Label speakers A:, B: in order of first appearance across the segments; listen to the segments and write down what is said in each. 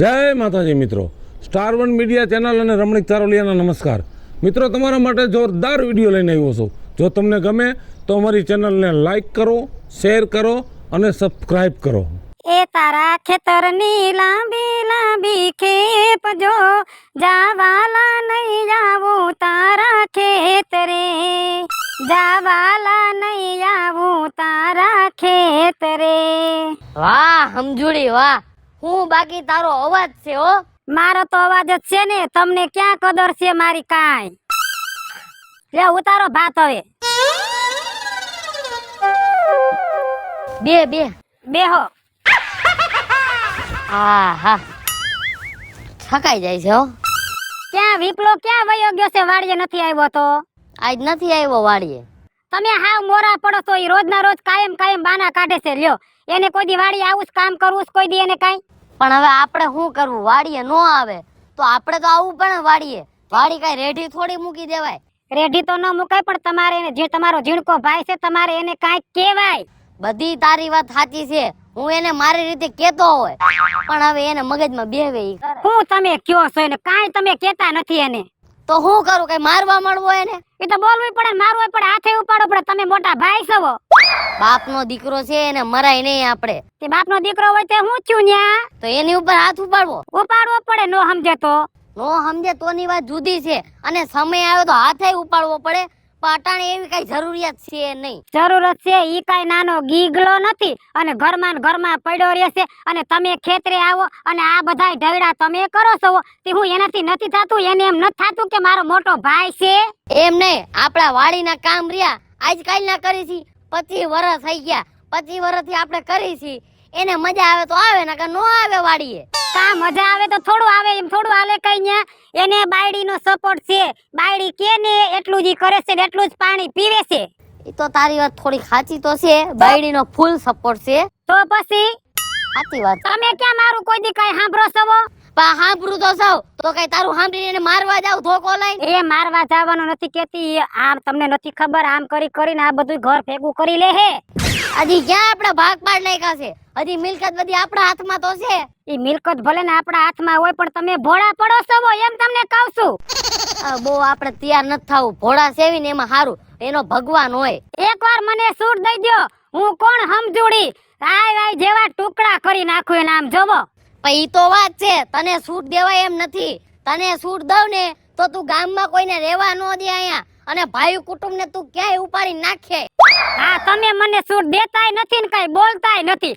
A: જય માતાજી મિત્રો, સ્ટાર1 મીડિયા ચેનલ અને રમણીક ચારોલિયાના નમસ્કાર. મિત્રો, તમારા માટે જોરદાર વિડીયો લઈને આવ્યો છું. જો તમને ગમે તો અમારી ચેનલને લાઈક કરો, શેર કરો અને સબસ્ક્રાઈબ કરો.
B: એ તારા ખેતરની લાંબી લાંબી ખેપ જો જાવાલા નહીં આવું તારા ખેતરે, જાવાલા નહીં આવું તારા ખેતરે.
C: વાહ સમજુડી વાહ, હું બાકી તારો અવાજ છે હો.
B: મારો તો અવાજ જ છે ને, તમને ક્યાં કદર છે મારી કાંઈ. લે ઉતારો ભાત હવે.
C: બે બે
B: બેહો.
C: હા હા થકાઈ જાય છે હો.
B: ક્યાં વિપલો ક્યાં વયો ગયો છે? વાડીએ નથી આવ્યો તો?
C: આજ નથી આવ્યો વાડીએ.
B: તમે હાવ મોરા પડો તો ઈ રોજના રોજ કાયમ બાના કાઢે છે. લ્યો, એને કોઈ દી વાડીએ આવું જ કામ કરવું કોઈ દી એને કાઈ?
C: પણ હવે આપણે શું કરવું? વાડીએ નો આવે તો આપણે તો આવવું પડે વાડીએ. વાડી કઈ રેઢી થોડી મૂકી દેવાય.
B: રેઢી તો ન મુકાય, પણ તમારે એને જે તમારો ઝીણકો ભાઈ છે તમારે એને કાંઈક કહેવાય.
C: બધી તારી વાત સાચી છે, હું એને મારી રીતે કેતો હોય, પણ હવે એને મગજમાં બેહવે ઈ કરે.
B: હું તમે કયો છો એને કાંઈ તમે કહેતા નથી એને.
C: તો હું કરું? કઈ મારવા મળવો એને?
B: એ તો બોલવું પડે, મારવું પડે, હાથે ઉપાડવો પડે. તમે મોટા ભાઈ છો.
C: બાપનો દીકરો છે એને મરાય નહીં આપણે.
B: તે બાપનો દીકરો હોય તે હું છું ન્યા?
C: તો એની ઉપર હાથ ઉપાડવો
B: પડે. નો સમજે તો?
C: નો સમજે તોની વાત જુદી છે, અને સમય આવ્યો તો હાથે ઉપાડવો પડે. પણ અટાણે એવી કઈ જરૂરિયાત છે નહીં.
B: જરૂરત છે ઈ કઈ નાનો ગીગલો નથી, અને ઘરમાં ને ઘરમાં પડ્યો રહેશે. અને તમે ખેતરે આવો અને આ બધાય ઢગડા તમે કરો છો, તે હું એનાથી નથી થાતું? એને એમ નથી થાતું કે મારો મોટો ભાઈ છે?
C: એમ નહીં, આપણા વાડીના કામ રહ્યા આજકાલ ના કરી છી. 25 વર્ષ થઈ ગયા, 25 વર્ષથી આપણે કરી છી. એને મજા આવે તો આવે, નકર નો આવે વાડીએ.
B: કા મજા આવે તો થોડું આવે, એમ થોડું હાલે કઈ ન્યા? એને બાયડીનો સપોર્ટ છે. બાયડી કે ને એટલું જ કરે છે ને એટલું જ પાણી પીવે છે.
C: એ તો તારી વાત થોડી સાચી તો છે, બાયડીનો ફૂલ સપોર્ટ છે.
B: તો પછી
C: સાચી વાત.
B: તમે ક્યાં મારું કોઈ દી કઈ સાંભળો છો?
C: પણ સાંભળું તો સૌ તો કઈ તારું સાંભળીને એને મારવા જાવ ધોકો લઈને?
B: એ મારવા જવાનું નથી કેતી. આમ તમને નથી ખબર, આમ કરી કરીને આ બધું ઘર ભેગું કરી લે હે.
C: હજી ક્યાં આપડા ભાગ પાડ નાખ્યા છે? હજી મિલકત બધી આપણા હાથમાં તો છે.
B: ઈ મિલકત ભલે ને આપણા હાથમાં હોય, પણ તમે ભોળા પડો છો એમ તમને કહું છું.
C: બહુ આપણે તૈયાર નથી થવું. ભોળા સેવીને એમાં સારું, એનો ભગવાન હોય.
B: એકવાર મને સૂટ દઈ દ્યો, હું કોણ સમજુડી આય જેવા ટુકડા કરી નાખું એને. આમ જોવો.
C: પણ ઈ તો વાત છે, તને સૂટ દેવાય એમ નથી. તને સૂટ દઉં ને તો તું ગામમાં કોઈને રહેવા ન દે અહીંયા, અને ભાઈ કુટુંબ ને તું ક્યાંય ઉપાડી નાખે.
B: હા, તમે મને સૂટ દેતાય નથી ને કઈ બોલતાય નથી.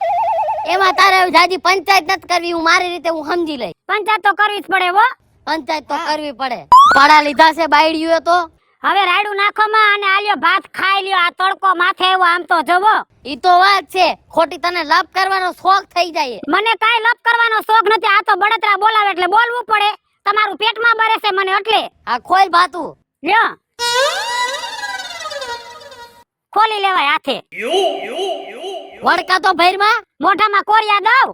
C: એમાં તારે જાજી પંચાયત નથી કરવી. હું મારી રીતે હું સમજી લઈ.
B: પંચાયત તો કરવી જ પડે હો.
C: પંચાયત તો કરવી પડે. પાડા લીધા છે બાયડીઓ તો.
B: હવે રાયડું નાખો માં અને આલ્યો ભાત ખાઈ લ્યો. આ તડકો માથે આવ્યો આમ તો જોવો.
C: ઈ તો વાત છે, ખોટી તને લપ કરવાનો શોખ થઈ જાય.
B: મને કાઈ લપ કરવાનો શોખ નથી. આ તો બળતરા બોલાવે એટલે બોલવું પડે. તમારું પેટમાં બરે છે મને એટલે.
C: આ ખોલ ભાતું
B: લ્યો, ખોલી લેવાય હાથે.
C: વડકા તો ભૈરમાં
B: મોઢામાં કોરિયા દઉં.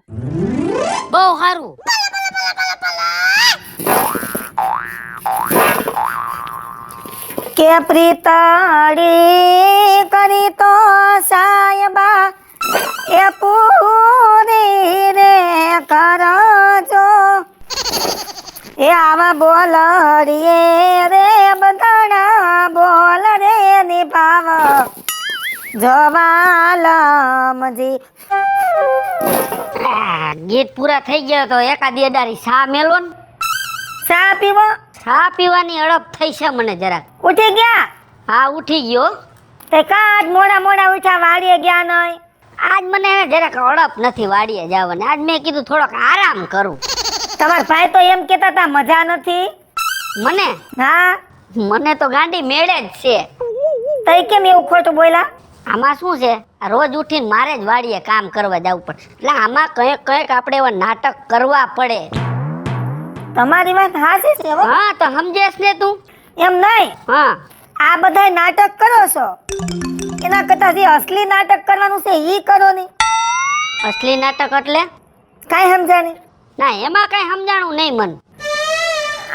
C: બહુ સારું.
B: કે પ્રીતડી કરી તો સાયબા એ પૂરી રે કરજો. એ આવા બોલડીએ રે બધાના બોલ રે નિભાવ જવાલમજી.
C: ગીત પૂરા થઈ ગયા તો એકાદી અડારી સા મેલો ને.
B: ચા પીવો?
C: સા પીવાની અડપ થઈ છે મને જરાક.
B: ઉઠી ગયા?
C: હા ઉઠી ગયો.
B: તે કાજ મોડા ઉઠા વાડીએ ગયા નહીં?
C: આજ મને જરાક અડપ નથી વાડીએ જવાની. આજ મેં કીધું થોડોક આરામ કરું.
B: તમારા ભાઈ તો એમ કેતા હતા મજા નથી.
C: મને
B: હા,
C: મને તો ગાંડી મેળે જ છે.
B: તઈ કેમ એવું ખોટું બોલ્યા?
C: આમાં શું છે, રોજ ઉઠીને મારે જ વાડીએ કામ કરવા જવું પડે, એટલે આમાં કંઈક આપણે એવા નાટક કરવા પડે.
B: તમારી વાત સાચી છે હો.
C: હા તો સમજેશ ને તું?
B: એમ નહીં,
C: હા
B: આ બધા નાટક કરો છો એના કરતા જે અસલી નાટક કરવાનું છે ઈ કરો ને.
C: અસલી નાટક એટલે?
B: કાઈ સમજાણી?
C: ના એમાં કઈ સમજાણું નહીં મન.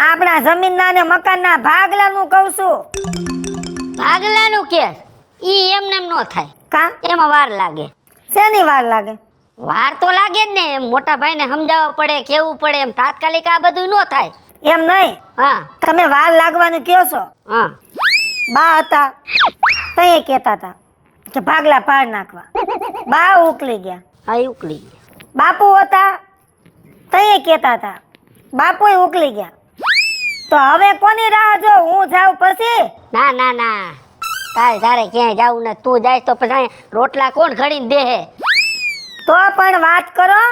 B: આપણા જમીનના ને મકાનના ભાગલાનું કહું છું.
C: ભાગલાનું કે ઈ એમને એમ નો થાય.
B: કા?
C: એમાં વાર લાગે.
B: શેની વાર લાગે?
C: વાર તો લાગે જ ને, એમ મોટા ભાઈને સમજાવવા પડે, કેવું પડે, એમ તાત્કાલિક આ બધું ન થાય.
B: એમ નહીં,
C: હા
B: તમે વાર લાગવાનું કયો છો.
C: હા
B: બા હતા તો એ કહેતા હતા કે ભાગલા પાડ નાખવા. બા ઉકલી ગયા.
C: હા એ ઉકલી ગઈ.
B: બાપુ હતા તો એ કહેતા હતા, બાપુય ઉકલી ગયા. તો હવે કોની રાહ જો, હું જાઉં પછી?
C: ના ના ના, તારે ક્યાંય જાવું ને, તું જાય તો પછી રોટલા કોણ ઘડીને દે હે?
B: તો પણ વાત કરો.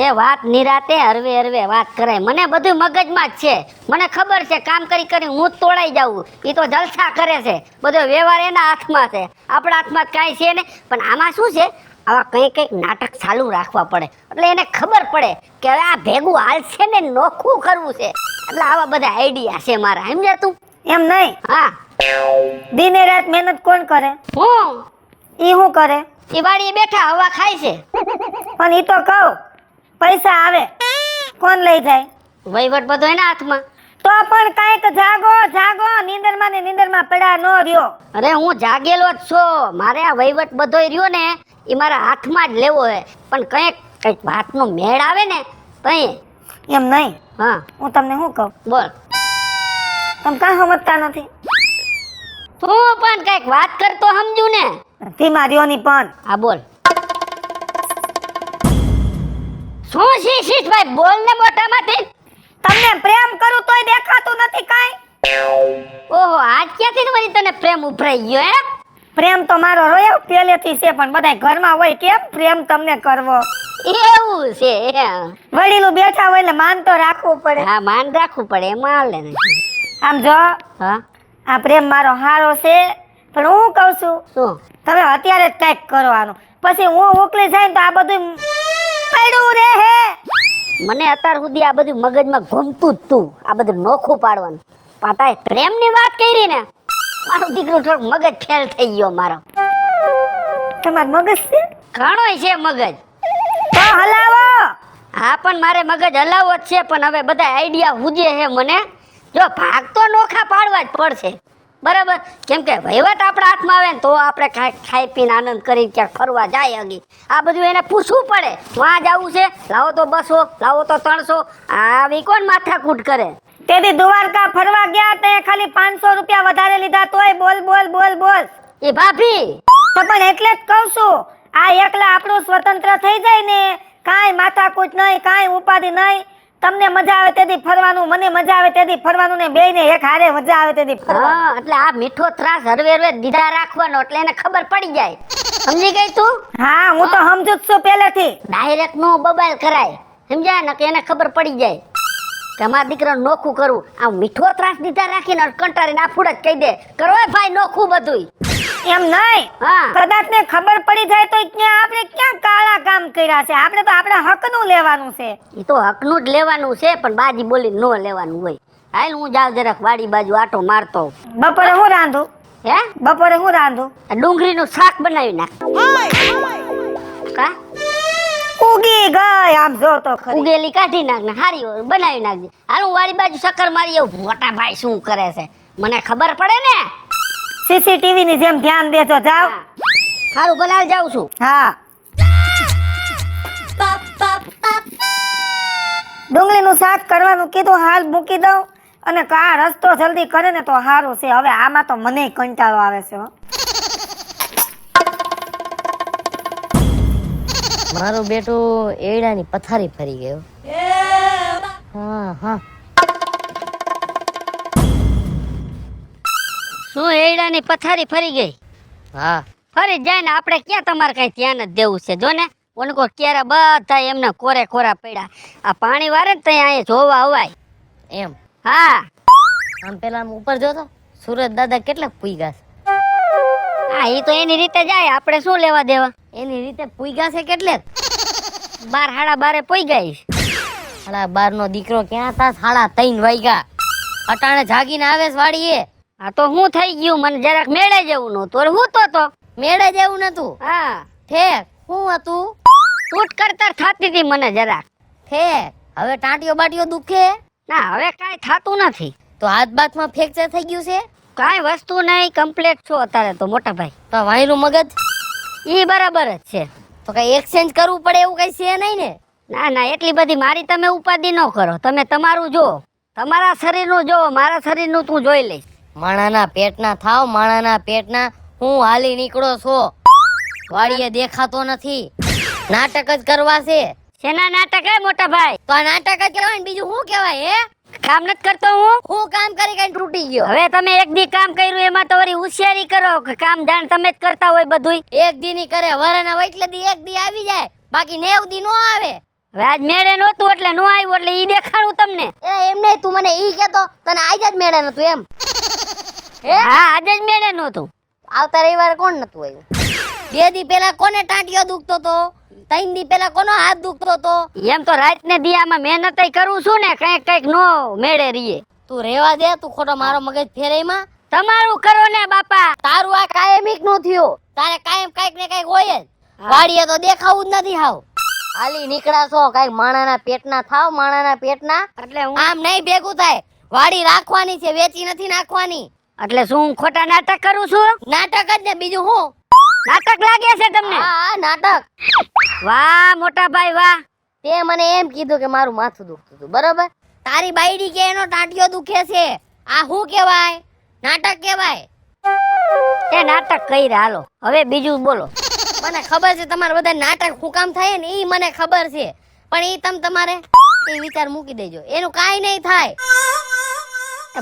C: એ વાત નિરાતે હરવે હરવે વાત કરાય. મને બધું મગજમાં જ છે, મને ખબર છે કામ કરી કરી હું જ તોડાઈ જાઉં. એ તો જલસા કરે છે, બધો વ્યવહાર એના હાથમાં છે, આપણા હાથમાં કાંઈ છે ને. પણ આમાં શું છે, આવા કંઈક નાટક ચાલુ રાખવા પડે એટલે એને ખબર પડે કે હવે આ ભેગું હાલશે ને, નોખું કરવું છે. એટલે આવા બધા આઈડિયા છે મારા, સમજ્યા તું?
B: એમ નહીં,
C: હા
B: દિને રાત મહેનત કોણ કરે?
C: હું
B: ઈ શું કરે?
C: એ વાડીએ બેઠા હવા ખાય છે.
B: પણ ઈ તો કહું, પૈસા આવે કોણ લઈ જાય?
C: વહીવટ બધો એના હાથમાં.
B: તો પણ કાંઈક જાગો જાગો, નીંદરમાં ને નીંદરમાં પડ્યા ન રહ્યો.
C: અરે હું જાગેલો જ છું, મારે આ વહીવટ બધોય રહ્યો ને એ મારા હાથમાં જ લેવો છે. પણ કંઈક વાતનો મેળ આવે ને તઈ.
B: એમ નહીં,
C: હા
B: હું તમને શું કહું,
C: બોલ.
B: તમે કાં સમજતા નથી?
C: તું પણ કંઈક વાત કરતો સમજુ ને.
B: ધીમા રહ્યોની પણ.
C: હા બોલ. શું શીશ ભાઈ, બોલ ને મોટામાંથી.
B: તમને પ્રેમ કરું તોય દેખાતું નથી કાંઈ.
C: ઓહો, આજ ક્યાંથી ને વળી તને પ્રેમ ઉભરાઈ ગયો હે?
B: પ્રેમ તો મારો રોયો પહેલેથી છે, પણ બધાય ઘરમાં હોય, કેમ પ્રેમ તમને કરવો?
C: એવું છે એમ.
B: વડીલું બેઠા હોય એટલે માન તો રાખવું પડે.
C: હા માન રાખવું પડે, એમાં હાલે ને.
B: આમ જો,
C: હા
B: આ પ્રેમ મારો હારો છે, પણ હું કહું છું
C: શું?
B: તમે અત્યારે જ કંઈક કરો આનું, પછી હું ઉકલી જાય ને તો આ બધું પડ્યું રહે.
C: મને અત્યાર સુધી આ બધું મગજમાં ઘૂમતું જ તું, આ બધું નોખું પાડવાનું. પાતાએ પ્રેમની વાત કરી ને, મારું દીકરું થોડુંક મગજ ફેલ થઈ ગયો મારો.
B: તમાર મગજ છે?
C: ઘણોય છે મગજ.
B: તો હલાવો.
C: હા પણ મારે મગજ હલાવો જ છે, પણ હવે બધા આઈડિયા હુજે છે મને. જો ભાગ તો નોખા પાડવા જ પડશે, બરાબર? કેમ કે વહીવટ આપણા હાથમાં આવે ને તો આપણે ખાઈ પીને આનંદ કરી ક્યાંક ફરવા જાય અગી. આ બધું એને પૂછવું પડે, વાં જવું છે, લાવો તો 200, લાવો તો 300. આવી કોણ માથાકૂટ કરે?
B: તેથી દ્વારકા ફરવા ગયા તે ખાલી 500 રૂપિયા વધારે લીધા તોય બોલ બોલ બોલ બોલ.
C: એ ભાભી
B: તો પણ એટલે જ કહું છું, આ એકલા આપણું સ્વતંત્ર થઈ જાય ને, કાંઈ માથાકૂટ નહીં, કાંઈ ઉપાધિ નહીં. તમને મજા આવે તેથી ફરવાનું, મને મજા આવે તેથી ફરવાનું, ને બેયને એક હારે મજા આવે તેથી ફરવાનું.
C: હા એટલે આ મીઠો ત્રાસ હરવે હરવે દીધા રાખવાનો, એટલે એને ખબર પડી જાય. સમજી ગઈ તું?
B: હા, હું તો સમજુ જ છું પહેલેથી.
C: ડાયરેક્ટ નો બબાલ કરાય, સમજાય ને, કે એને ખબર પડી જાય કે અમારા દીકરાને નોખું કરવું. આ મીઠો ત્રાસ દીધા રાખીને કંટાળીને આ ફૂડ જ કહી દે, કરો ભાઈ નોખું બધુંય.
B: એમ નહીં,
C: હા
B: કદાચ ને ખબર પડી જાય તો આપણે ક્યાં કાળા કામ કર્યા છે? આપણે તો આપણા હકનું લેવાનું છે.
C: એ તો હકનું જ લેવાનું છે, પણ બાજી બોલી ન લેવાનું હોય. હાલ હું જાઉં જરાક વાડી બાજુ આટો મારતો.
B: બપોરે હું રાંધું?
C: હે
B: બપોરે હું રાંધું?
C: આ ડુંગળીનું શાક બનાવી નાખ. કા
B: ઉગી ગઈ, આમ જો તો ખરી.
C: ઉગેલી કાઢી નાખ ને હારી બનાવી નાખજે. હાલ હું વાડી બાજુ ચક્કર મારી આવું. મોટા ભાઈ શું કરે છે મને ખબર પડે ને.
B: સીસીટીવી ની જેમ ધ્યાન દેજો, જાવ.
C: હારું ભલે હાલ જાઉં છું.
B: હા, ડુંગળીનું શાક કરવાનું કીધું, હાલ મૂકી દઉં, અને આ રસ્તો જલ્દી કરે ને તો સારું છે. હવે આમાં તો મને કંટાળો આવે છે હો.
D: મારો બેટો એડાની પથારી ફરી ગયો. હા હા,
C: શું એડાની પથારી ફરી ગઈ?
D: હા
C: ફરી જાય ને, આપણે ક્યાં તમારે કઈ ધ્યાન જ દેવું છે? જો ને ઓનકો ક્યારે બધા એમને કોરે કોરા પડ્યા. આ પાણી વારે ને ત્યાં અહીંયા જોવા અવાય.
D: એમ?
C: હા
D: આમ પેલા આમ ઉપર જોતો, સુરત દાદા કેટલા પૂગ્યા છે.
C: હા એ તો એની રીતે જાય, આપણે શું લેવા દેવા?
D: એની રીતે પૂગ્યા છે કેટલે?
C: 12 સાડા 12 પોઈ ગઈ.
D: 12:30 નો દીકરો ક્યાં હતા? 3:30 વાગ્યા. અટાણે જાગીને આવે છે વાડીએ.
C: આ તો હું થઈ ગયું, મને જરાક મેળે જેવું નહોતું, હું તો
D: મેળે જેવું નતું.
C: હા
D: ઠેક શું હતું?
C: તૂટ કરતર થતી હતી મને જરાક.
D: ઠેક હવે ટાંટીઓ બાટીઓ દુખે?
C: ના હવે કાંઈ થતું નથી.
D: તો હાથ બાથમાં ફ્રેક્ચર થઈ ગયું છે?
C: કાંઈ વસ્તુ નહીં, કમ્પ્લીટ છો અત્યારે તો મોટા ભાઈ.
D: તો વાયરું મગજ?
C: ઈ બરાબર જ છે.
D: તો કઈ એક્સચેન્જ કરવું પડે એવું કઈ છે નહીં ને?
C: ના ના એટલી બધી મારી તમે ઉપાધિ ન કરો. તમે તમારું જો, તમારા શરીરનું જો, મારા શરીરનું તું જોઈ લઈશ.
D: માણાના પેટના થાવ, માણાના પેટના. હું હાલી નીકળો છો, વાડીએ દેખાતો નથી. નાટક જ કરવા છે.
C: શેના નાટક હે મોટા ભાઈ?
D: તો આ નાટક જ કહેવાય ને બીજું શું કહેવાય? હે,
C: કામ નથી કરતો હું
D: કામ કરી કઈ તૂટી ગયો?
C: હવે તમે એક દી કામ કર્યું એમાં તો વળી હોશિયારી કરો કે કામ જાણ તમે જ કરતા હોય બધુંય.
D: એક દી ની કરે વરના એટલે દી એક દી આવી જાય, બાકી 90 દી નો આવે.
C: હવે આજ મેળે નહોતું એટલે નો આવ્યું એટલે ઈ દેખાડું તમને.
D: એમ નહીં, તું મને ઈ કહેતો તને આજ જ મેળે નતું એમ?
C: હા આજે જ મેળે નહોતું.
D: આવતા રવિવારે કોણ નતું આવ્યું? 2 દી પહેલા કોને ટાંટિયો દુખતો તો? 3 દી પહેલા કોનો હાથ દુખતો તો?
C: એમ તો રાત ને દિયામાં મહેનત કરું છું ને, કઈક કઈક નો મેળે રહીએ.
D: તું રેવા દે, તું ખોટો મારો મગજ ફેરેમાં.
C: તમારું કરો ને બાપા.
D: તારું આ કાયમિક નું થયું. તારે કાયમ કઈક ને કઈક હોય જ. વાડીએ તો દેખાવું જ નથી હાવ. હાલી નીકળા છો, કઈક માણાના પેટના થાવ, માણાના પેટના.
C: એટલે હું
D: આમ નહીં ભેગું થાય. વાડી રાખવાની છે, વેચી નથી નાખવાની.
C: એટલે શું હું ખોટા નાટક કરું છું?
D: નાટક જ ને, બીજું હું?
C: નાટક લાગે છે તમને?
D: હા નાટક.
C: વાહ મોટા ભાઈ વાહ.
D: તે મને એમ કીધું કે મારું માથું દુખતું હતું, બરોબર? તારી બાયડી કે એનો ટાંટિયો દુખે છે. આ શું કહેવાય? નાટક કહેવાય.
C: એ નાટક કઈ હાલો. હવે બીજું બોલો.
D: મને ખબર છે તમારે બધા નાટક શું કામ થાય ને, ઈ મને ખબર છે. પણ ઈ તમારે એ વિચાર મૂકી દેજો, એનું કાઈ નહીં થાય.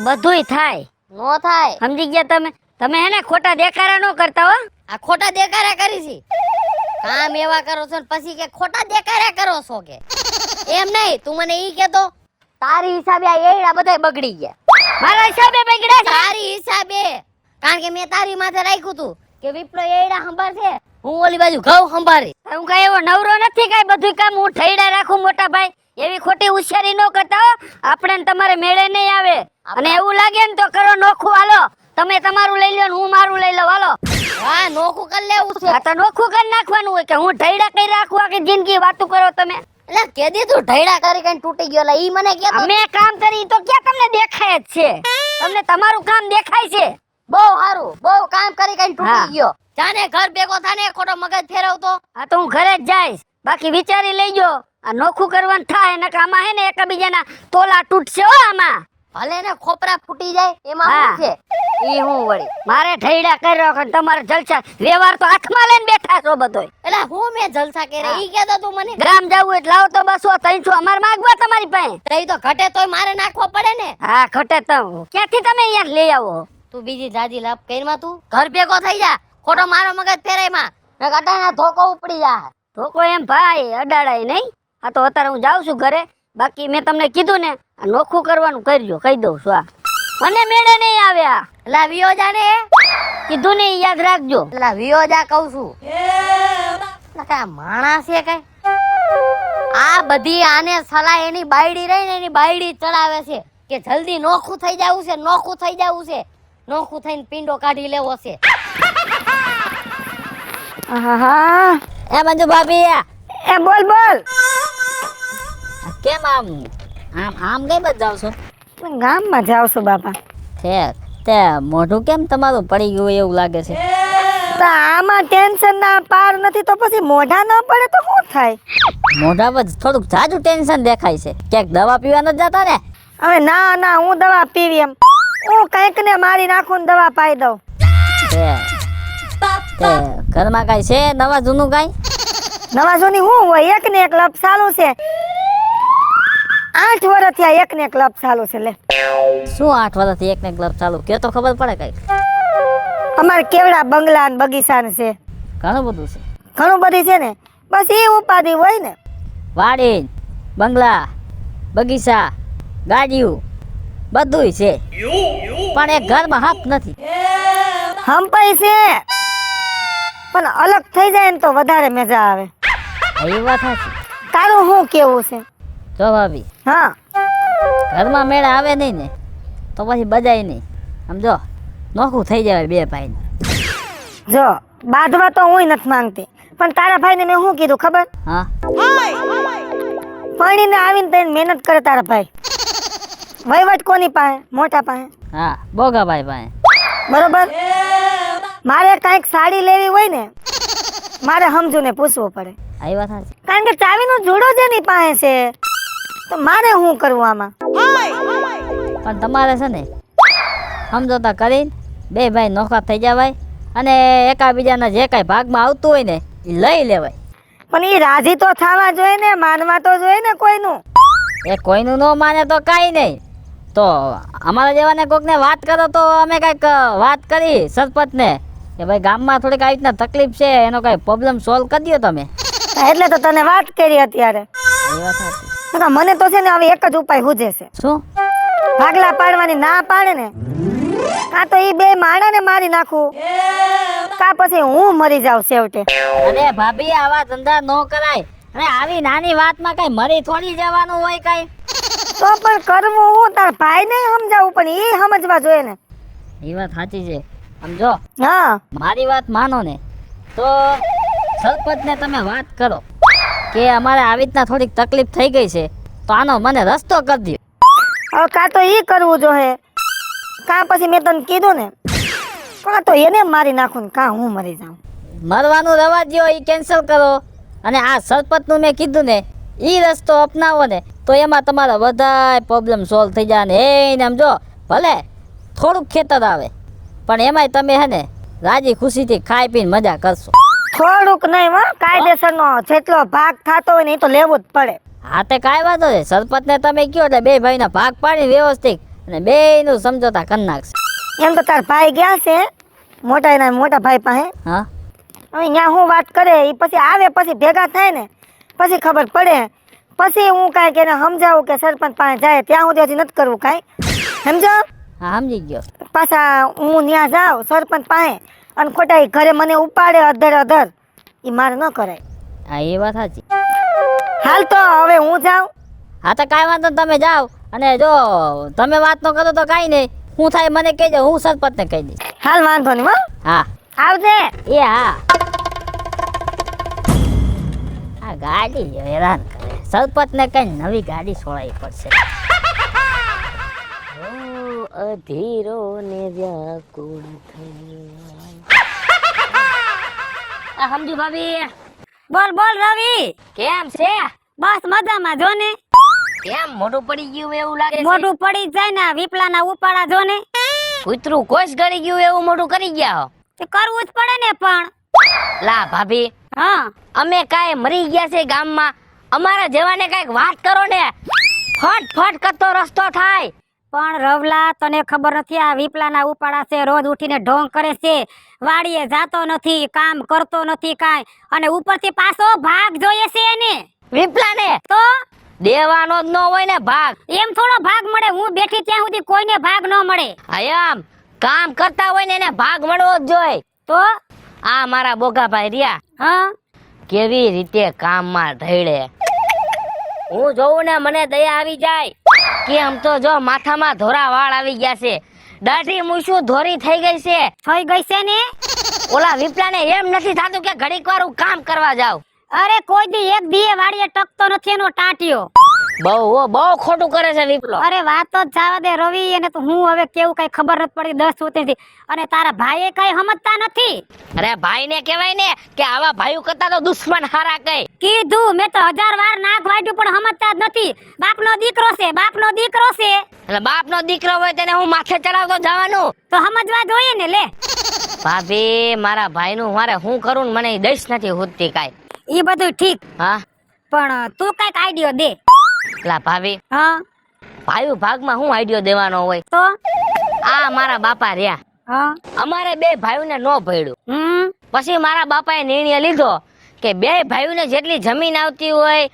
C: બધુંય થાય.
D: નો થાય.
C: સમજી ગયા તમે? તમે હે ને ખોટા દેખાડા નો કરતા હો.
D: આ ખોટા દેખાડા કરી છે. કામ એવા કરો છો ને પછી કે ખોટા દેખાડા કરો છો કે એમ નહીં. તું મને ઈ કહેતો તારી હિસાબે આ એડા બધા બગડી ગયા.
C: મારા હિસાબે બગડ્યા છે?
D: તારી હિસાબે. કારણ કે મેં તારી માથે રાખ્યું તું કે વિપ્લો એડા સંભાળશે, હું ઓલી બાજુ ઘઉં સંભાળી.
C: હું કઈ એવો નવરો નથી કઈ બધું કામ હું ઠેડા રાખું મોટા ભાઈ. એવી ખોટી હોશિયારી નો કરતા હો. આપણે ને તમારે મેળે નહીં આવે. અને એવું લાગે ને તો કરો નોખું હાલો. તમે તમારું લઈ લો ને હું મારું લઈ લઉં હાલો.
D: હા નોખું કરી લેવું છે.
C: આ તો નોખું કરી નાખવાનું હોય કે હું ઠેડા કરી રાખું આખી જિંદગી વાતું કરો તમે.
D: એટલે કેદી તું ઢૈડા કરી કઈ તૂટી ગયો? એટલે ઈ મને કહેતો.
C: અમે કામ કરી તો ક્યાં તમને દેખાય જ છે? તમને તમારું કામ દેખાય છે?
D: બહુ સારું, બહુ કામ કરી કઈ
C: હા.
D: તૂટી ગયો. જાને ઘર ભેગો થાને ખોટો મગજ ફેરવતો.
C: આ તો હું ઘરે જ જઈશ. બાકી વિચારી લેજો. આ નોખું કરવાનું થાય ને આમાં હે ને એકબીજાના તોલા તૂટશે હો આમાં.
D: ભલે ને ખોપરા ફૂટી જાય એમાં
C: હા.
D: શું છે? ઈ હું વળી
C: મારે ઠેડા કરી રાખો તમારે જલસા વ્યવહાર તો હાથમાં લઈને બેઠા છો બધોય.
D: એટલે હું મેં જલસા કરે ઈ કહેતો તું મને.
C: ગ્રામ જાવું એટલે લાવો તો 200 300 અમાર માંગવા તમારી પાસે.
D: તઈ તો ઘટે તોય મારે નાખવો પડે ને.
C: હા ઘટે તો ક્યાંથી તમે અહીંયા લઈ આવો?
D: તું બીજી જાજી લાભ કઈમાં તું ઘર ભેગો થઈ જા. ખોટો મારો મગજ ફેરાયમાં ને કટાના ધોકો ઉપડી જા.
C: તો કોઈ એમ ભાઈ અડાડાય નહીં. આ તો અત્યારે હું જાઉં છું ઘરે. બાકી મેં તમને કીધું ને આ નોખું કરવાનું કરજો, કહી દઉં છું. આ મને મેળે નહીં આવ્યા.
D: એટલે વિયો જા ને,
C: કીધું ને ઈ યાદ રાખજો.
D: એટલે વિયો જા કહું છું. કા માણસ છે કઈ? આ બધી આને સલાહ એની બાયડી રહી ને એની બાયડી ચડાવે છે કે જલ્દી નોખું થઈ જાવું છે, નોખું થઈ જાવું છે. નોખું થઈને પિંડો કાઢી લેવો છે.
C: આહા
D: એ મંજુ ભાભી
C: એ બોલ બોલ.
D: કેમ આમ આમ આમ કઈ બાજુ જાવ છો?
C: ગામમાં જાઉં છું બાપા.
D: છે તે મોઢું કેમ તમારું પડી ગયું એવું લાગે છે?
C: તો આમાં ટેન્શન ના પાર નથી તો પછી મોઢા ન પડે તો શું થાય?
D: મોઢા પર થોડુંક જાજુ ટેન્શન દેખાય છે. ક્યાંક દવા પીવા ન જતા ને?
C: હવે ના ના હું દવા પીવી એમ હું કઈક ને મારી નાખું ને દવા પાઈ દઉં.
D: તે ઘરમાં કઈ છે નવા જૂનું કઈ?
C: નવા જૂની હું હોય એક ને એક લપ ચાલુ છે. 8 વર્ષ થયા એક ને એક લપ ચાલુ છે. લે
D: શું 8 વર્ષથી એક ને ક્લબ ચાલુ? કે તો ખબર પડે કઈ.
C: અમારે કેવડા બંગલા ને બગીચા ને છે.
D: ઘણું બધું છે.
C: ઘણું બધી છે ને બસ એ ઉપાધિ હોય ને.
D: વાડી, બંગલા, બગીચા, ગાડીઓ બધુંય છે. પણ એક ઘરમાં હક નથી.
C: હંપાઈ છે પણ અલગ થઈ જાય ને તો વધારે મજા આવે.
D: એ વાત સાચી.
C: તારું શું કેવું છે?
D: જો ભાભી
C: હા
D: ઘરમાં મેળા આવે નહીં ને તો પછી બજાય નહીં. સમજો નોખું થઈ જાય બે ભાઈ.
C: જો બાંધવા તો હું નથી માંગતી પણ તારા ભાઈને મેં શું કીધું ખબર?
D: હા
C: પણીને આવીને તને મહેનત કરે તારા ભાઈ. વહીવટ કોની પાસે? મોટા પાસે.
D: હા બોગાભાઈ પાસે.
C: બરોબર. મારે કાંઈક સાડી લેવી હોય ને
B: મારે સમજુને પૂછવું પડે,
D: આ વાત સાચી.
B: કારણ કે ચાવીનો જોડો જ એની પાસે છે, તો મારે શું કરવું આમાં?
D: પણ તમારે છે ને સમજોતા કરીને બે ભાઈ નોખા થઈ જવાય અને એકાબીજાના જે કાંઈ ભાગમાં આવતું હોય ને એ લઈ લેવાય.
B: પણ એ રાજી તો થવા જોઈએ ને, માનવા તો જોઈએ ને કોઈનું.
D: એ કોઈનું ન માને તો કાંઈ નહીં, તો અમારા જેવાને કોકને વાત કરો તો અમે કાંઈક વાત કરી સરપંચને કે ભાઈ ગામમાં થોડીક આવી રીતના તકલીફ છે, એનો કાંઈ પ્રોબ્લેમ સોલ્વ કરી દો તમે.
B: એટલે તો તને વાત કરી અત્યારે.
D: એ વાત સાચી.
B: નકર મને તો છે ને હવે એક જ ઉપાય સૂઝે છે.
D: શું?
B: ભાગલા પાડવાની ના પાડે ને, કાં તો એ બે માણાને મારી નાખું, કાં પછી હું મરી જાઉં છેવટે.
D: અરે ભાભી આવા ધંધા ન કરાય, અને આવી નાની વાતમાં કઈ મરી થોડી જવાનું હોય કઈ.
B: તો પણ કરવું હું તાર ભાઈ ને સમજાવું, પણ એ સમજવા જોઈએ ને.
D: એ વાત સાચી છે. સમજો,
B: હા
D: મારી વાત માનો ને તો સરપંચને તમે વાત કરો કે અમારે આવી રીતના થોડીક તકલીફ થઈ ગઈ છે, તો આનો મને રસ્તો કરી દો.
B: હવે કાં તો એ કરવું જોઈએ, કાં પછી મેં તને કીધું ને, કાં તો એને મારી નાખું ને કાં હું મરી જાઉં.
D: મરવાનું રવા દ્યો, એ કેન્સલ કરો, અને આ સરપંચનું મેં કીધું ને એ રસ્તો અપનાવો ને તો એમાં તમારા બધા પ્રોબ્લેમ સોલ્વ થઈ જાય. ને એને સમજો ભલે થોડુંક ખેતર આવે પણ એમાંય તમે હે ને રાજી ખુશીથી ખાઈ પીને મજા કરશો.
B: થોડુંક નહીં હો, કાયદેસરનો જેટલો ભાગ થતો હોય ને એ તો લેવું જ પડે.
D: હા તે કાંઈ વાંધો નહીં, સરપંચને તમે કહો એટલે બે ભાઈના ભાગ પાડી વ્યવસ્થિત અને બેયનું સમજોતા કરી નાખશે.
B: એમ તો તાર ભાઈ ગયા છે મોટા ભાઈ પાસે.
D: હા
B: હવે ત્યાં હું વાત કરે એ પછી આવે, પછી ભેગા થાય ને પછી ખબર પડે. પછી હું કાંઈક એને સમજાવું કે સરપંચ પાસે જાય, ત્યાં સુધી હજી નથી કરવું કાંઈ, સમજો.
D: હા સમજી ગયો.
B: પાછા હું ત્યાં જાઉં સરપંચ પાસે અને ખોટા ઈ ઘરે મને ઉપાડે અધર, એ મારે ન કરાય.
D: હા એ વાત સાચી.
B: હાલ તો હવે હું જાઉં.
D: હા તો કાંઈ વાંધો નહીં, તમે જાઓ, અને જો તમે વાત ન કરો તો કાંઈ નહીં, હું થાય મને કહેજો, હું સરપંચને કહી દઈશ.
B: હાલ વાંધો નહીં હો,
D: હા
B: આવજે.
D: એ હા. આ ગાડી હેરાન કરે, સરપંચને કઈ નવી ગાડી છોડાવી પડશે. અધીરો ને વ્યાકુળ થઈ. સમજુ ભાભી.
B: બોલ બોલ રવિ,
D: કેમ છે?
B: બસ મજામાં જો ને.
D: કેમ મોઢું પડી ગયું એવું લાગે?
B: મોઢું પડી જાય ને, વિપલાના ઉપાડા જો ને.
D: કૂતરું કોશ ગળી ગયું એવું મોઢું કરી ગયા હો.
B: તે કરવું જ પડે ને. પણ
D: લા ભાભી,
B: હા
D: અમે કાંઈ મરી ગયા છે ગામમાં, અમારા જેવાને કાંઈક વાત કરો ને, ફટ કરતો રસ્તો થાય.
B: પણ રવલા, તને ખબર નથી આ વિપલાના ઉપાડા છે, રોજ ઉઠીને ઢોંગ કરે છે, વાડીએ જાતો નથી, કામ કરતો નથી કાંઈ, અને ઉપરથી પાછો ભાગ જોઈએ છે એને.
D: વિપલાને
B: તો
D: દેવાનો જ ન હોય ને ભાગ.
B: એમ થોડો ભાગ મળે? હું બેઠી ત્યાં સુધી કોઈને ભાગ ન મળે.
D: આયામ કામ કરતા હોય ને એને ભાગ મળવો જ જોઈએ.
B: તો
D: આ મારા બોગાભાઈ રહ્યા
B: હા,
D: કેવી રીતે કામમાં ઢળે, હું જોઉં ને મને દયા આવી જાય કે આમ તો જો માથામાં ધોરા વાળ આવી ગયા છે, દાઢી મૂછું ધોરી થઈ ગઈ છે.
B: થઈ ગઈ છે ને.
D: ઓલા વિપલાને એમ નથી થતું કે ઘડીક વાર હું કામ કરવા જાઉં.
B: અરે કોઈ દી એક દીએ વાડીએ ટકતો નથી એનો ટાંટિયો.
D: બહુ ખોટું કરે છે વિપલો.
B: અરે વાત તો જવા દે રવિ, એને તો હું હવે કેવું કઈ ખબર નથી પડી 10 સુધીથી. અને તારા ભાઈએ કઈ સમજતા નથી.
D: અરે ભાઈ ને કહેવાય ને કે આવા ભાઈઓ કરતા તો દુશ્મન હારા કઈ.
B: કીધું મેં તો 1000 વાર નાક વાટ્યું પણ સમજતા જ નથી. બાપનો દીકરો છે, બાપનો દીકરો છે.
D: એટલે બાપનો દીકરો હોય તેને હું માથે ચડાવતો જવાનું
B: તો સમજવા જોઈએ ને. લે
D: ભાભી, મારા ભાઈનું મારે હું કરું ને મને દઈશ નથી હોતી કાઈ.
B: ઈ બધું ઠીક,
D: હા
B: પણ તું કઈક આઈડિયો દે.
D: લા ભાભી,
B: હા
D: ભાઈ ભાગમાં હું આઈડિયો દેવાનો હોય?
B: તો
D: આ મારા બાપા રહ્યા,
B: હા
D: અમારે બે ભાઈઓને નો ભળ્યું. પછી મારા બાપાએ નિર્ણય લીધો કે બે ભાઈઓને જેટલી જમીન આવતી હોય,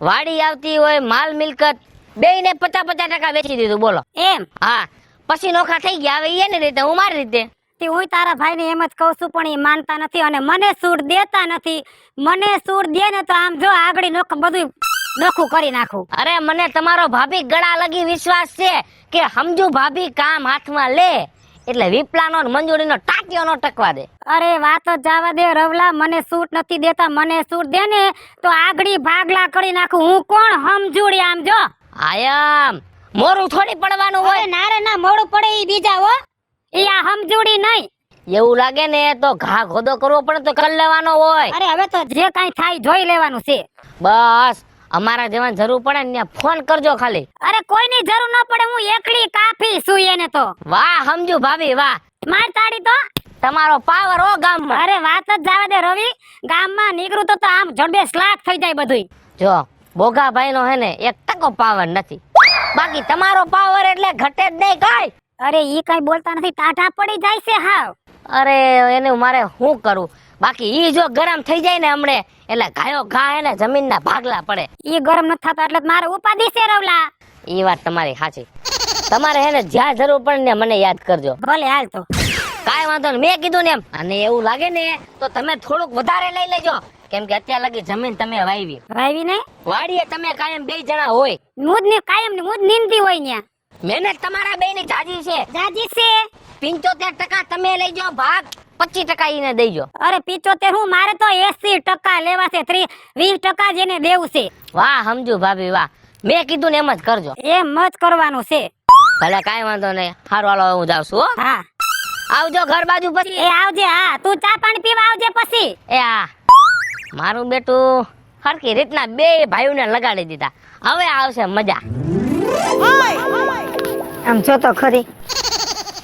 D: વાડી આવતી હોય, માલ મિલકત બેયને 50% વેચી દીધું. બોલો
B: એમ?
D: હા. પછી નોખા થઈ ગયા. હવે એની રીતે, હું મારી રીતે.
B: તે હું તારા ભાઈને એમ જ કહું છું, પણ એ માનતા નથી અને મને સૂટ દેતા નથી. મને સૂટ દે ને તો આમ જો આગળ બધું નોખું કરી નાખું.
D: અરે મને તમારો ભાભી ગળા લગી વિશ્વાસ છે કે સમજુ ભાભી કામ હાથમાં લે એટલે વિપલાનો ને મંજૂરીનો ટાંટિયો નો ટકવા દે.
B: અરે વાત જ જવા દે રવલા, મને સૂટ નથી દેતા. મને સૂટ દે ને તો આગળી ભાગલા કરી નાખું. હું કોણ સમજુડી? આમ જો
D: આયમ મોરું થોડી પડવાનું હોય.
B: નારે ના મોડું પડે ઈ બીજા હો, ઈ આ સમજુડી નહીં.
D: એવું લાગે ને તો ઘા ખોદો કરવો પડે તો કરી લેવાનો હોય.
B: અરે હવે તો જે કાંઈ થાય જોઈ લેવાનું છે.
D: બસ અમારા જેવાની જરૂર પડે ને ત્યાં ફોન કરજો ખાલી.
B: અરે કોઈની જરૂર ન પડે, હું એકલી કાફી છું એને તો.
D: વાહ સમજુ ભાભી વાહ,
B: માર તાળી તો
D: તમારો પાવર ઓ ગામમાં.
B: અરે વાત જ જાવા દે રવિ, ગામમાં નીકળું તો આમ જડબે સ્લાક થઈ જાય બધુંય.
D: જો બોગાભાઈ નો હે ને 1% પાવર નથી, બાકી તમારો પાવર એટલે ઘટે જ નહીં કાઈ.
B: અરે ઈ કઈ બોલતા નથી, ટાઢા પડી જાય છે હાવ.
D: અરે એનું મારે શું કરું, બાકી ઈ જો ગરમ થઈ જાય ને હમણે એટલે ગાયો ઘા હે ને જમીનના ભાગલા પડે.
B: ઈ ગરમ નથી થતો એટલે મારે ઉપાધિ છે રવલા.
D: ઈ વાત તમારી સાચી. તમારે હે ને જ્યાં જરૂર પડે ને મને યાદ કરજો.
B: ભલે હાલ તો.
D: કાઈ વાંધો નહીં, મેં કીધું ને એમ. અને એવું લાગે ને તો તમે થોડુંક વધારે લઈ લેજો, કેમ કે અત્યાર લગી જમીન તમે વાવી.
B: વાવી ને
D: વાડીએ તમે કાયમ 2 જણા હોય.
B: મુદ ને કાયમ ની મુદ નીંદતી હોય ન્યા.
D: મહેનત તમારા બેની જાજી છે.
B: જાજી છે.
D: 75% તમે લઈ જાઓ ભાગ, 25% ઈને દઈજો.
B: અરે 75 હું, મારે તો 80% લેવા છે, 20% જેને દેવું છે.
D: વાહ સમજુ ભાભી વાહ, મેં કીધું ને એમ જ કરજો.
B: એમ જ કરવાનું છે.
D: ભલે કાઈ વાંધો નહીં, હારું હાલો હું જાઉં છું હો.
B: હા
D: આવજો ઘર બાજુ પછી.
B: એ આવજે. હા તું ચા પાણી પીવા આવજે પછી.
D: એ હા, મારું બેટું હરખી રીતના 2 ભાઈઓને લગાડી દીધા, હવે આવશે મજા.
B: આમ જો તો ખરી,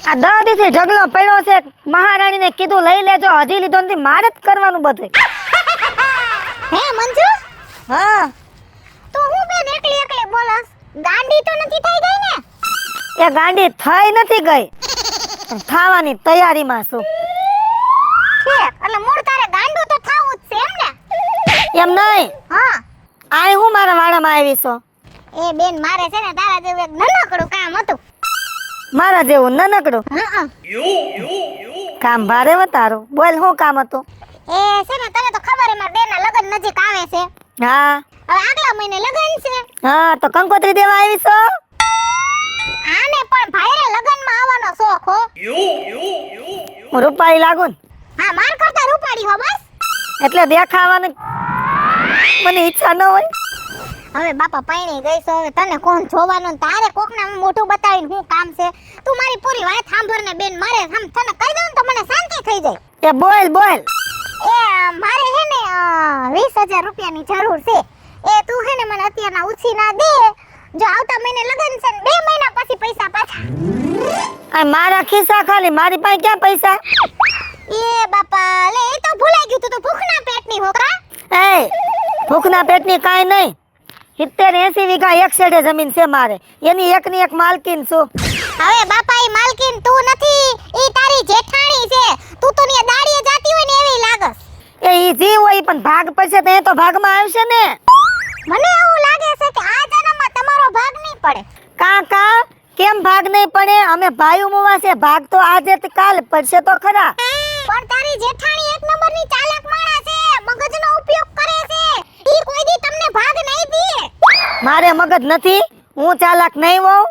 B: આ 10 દિવસે ઢગલો પડ્યો છે. મહારાણીને કીધું લઈ લેજો, હજી લીધો નથી, મારે જ કરવાનું બધું. હે મંજુ? હા તો હું બેન એકલી બોલસ, ગાંડી તો નથી થઈ ગઈ ને? એ ગાંડી થઈ નથી ગઈ, ખાવાની તૈયારીમાં છું. એટલે મૂળ તારે ગાંડું તો થાવું જ છે એમ ને? એમ નહીં. હા આય હું મારા વાડામાં આવી છો. એ બેન મારે છે ને તારા જેવું એક નાનકડું કામ હતું. મારા જેવું નાનકડું? કામ ભારે વતારું. બોલ શું કામ હતું? એ છે ને તને તો ખબર છે મારા બેનના લગ્ન નજીક આવે છે. હા હવે આગલા મહિને લગ્ન છે. હા તો કંકોત્રી દેવા આવી છો? આને પણ ભાઈરે લગ્નમાં આવવાનો શોખ હો. હું રૂપાળી લાગુ ને? હા માર કરતા રૂપાળી હો બસ. એટલે દેખાવાની મને ઈચ્છા ન હોય. હવે બાપા પૈણી ગઈ છો, હવે તને કોણ જોવાનું, તારે કોકના મોઢું બતાવીને શું કામ છે? તું મારી પૂરી વાત સાંભળ ને બેન, મારે તને કહી દઉં તો મને શાંતિ થઈ જાય. એ બોલ બોલ. એ મારે હે ને 20,000 રૂપિયાની જરૂર છે. એ તું હે ને મને અત્યારના ઉછી ના દે, જો આવતા મહિને લગન છે ને 2 મહિના પછી પૈસા પાછા. આ મારા ખિસ્સા ખાલી, મારી પાસે ક્યાં પૈસા? એ બાપા લે, એ તો ભૂલાઈ ગયું, તું તો ભૂખના પેટની હોકરા. એ ભૂખના પેટની કાઈ નહીં, 70-80 વીઘા એક સાઈડે જમીન છે મારે, એની એકની એક માલકીન છું. હવે બાપા એ માલકીન તું નથી, ઈ તારી જેઠાણી છે. તું તો ને દાડીએ જાતી હોય ને એવી લાગસ. એ ઈ જી હોય પણ ભાગ પડશે તો એ તો ભાગમાં આવશે ને. મને એવું લાગે છે કે આ જન્મમાં તમારો ભાગ નહીં પડે. કાકા કેમ ભાગ નહીં પડે? અમે ભાઈઓ મુવા છે, ભાગ તો આજે તે કાલ પડશે તો ખરા. પણ તારી જેઠાણી એક નંબરની ચાલાક માણસ છે, મગજનો ઉપયોગ કરે છે. ઈ કોઈ દી તમને ભાગ નહીં દે. મારે મગજ નથી, હું ચાલાક નહીં હોઉં.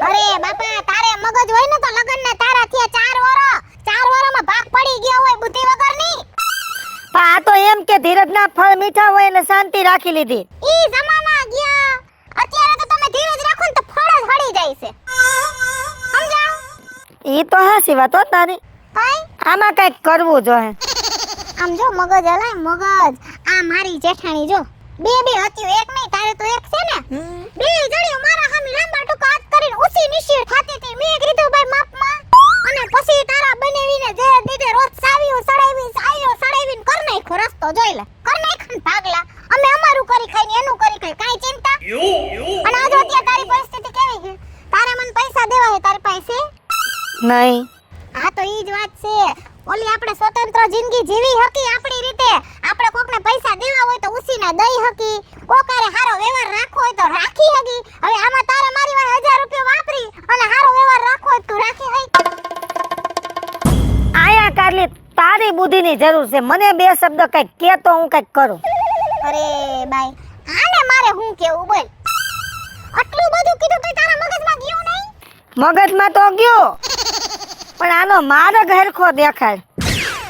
B: અરે બાપા તારે મગજ હોય ને તો લગનને તારા થયા 4 વર્ષ. 4 વર્ષમાં ભાગ પડી ગયા હોય બુદ્ધિ વગરની. પણ આ તો એમ કે ધીરજના ફળ મીઠા હોય એટલે શાંતિ રાખી લીધી. ઈ જમાના ગયા, અત્યારે તો તમે ધીરજ રાખો ને તો ફળ જ હળી જાય છે. સમજાવ? ઈ તો હાસી વાત હો તારી. કઈ આમાં કઈક કરવું જોઈએ. આમ જો મગજ હલાય મગજ. આ મારી જેઠાણી જો બે હતી, એક નહીં, તારે તો એક છે ને. બે જણીઓ મારા સામે લાંબા ટૂંકા હાથ કરીને ઉસી નિશી થાતી હતી. મેં કીધું ભાઈ માપમાં, અને પછી તારા બનેવીને જે દીધે રોજ સાવીઓ સડાવી સાવીઓ સડાવીને કર નાખો રસ્તો જોઈ લે. કર નાખન ભાગલા. અમે અમારું કરી ખાઈને એનું કરી ખાઈ, કાઈ ચિંતા? અને આજો અત્યારે તારી પરિસ્થિતિ કેવી છે? તારે મને પૈસા દેવા છે તારી પાસે? નહીં. હા તો ઈ જ વાત છે. ઓલી આપણે સ્વતંત્ર જિંદગી જીવી હકી આપણી રીતે. આપણે કોકને પૈસા દેવા હોય તો ઉસીના દઈ હકી, કોકારે હારો વ્યવહાર રાખવો હોય તો રાખી હકી. હવે આમાં તારે મારી વાય 1000 રૂપિયા વાપરી અને હારો વ્યવહાર રાખવો હોય તો રાખી હઈ. આયા કારલી તારી બુદ્ધિની જરૂર છે. મને 2 શબ્દ કઈક કે તો હું કઈક કરું. અરે બાઈ આને મારે હું કેવું બોલ? આટલું બધું કીધું તો તારા મગજમાં ગયું નહીં? મગજમાં તો ગયો, પણ આનો માર્ગ હરખો દેખાય.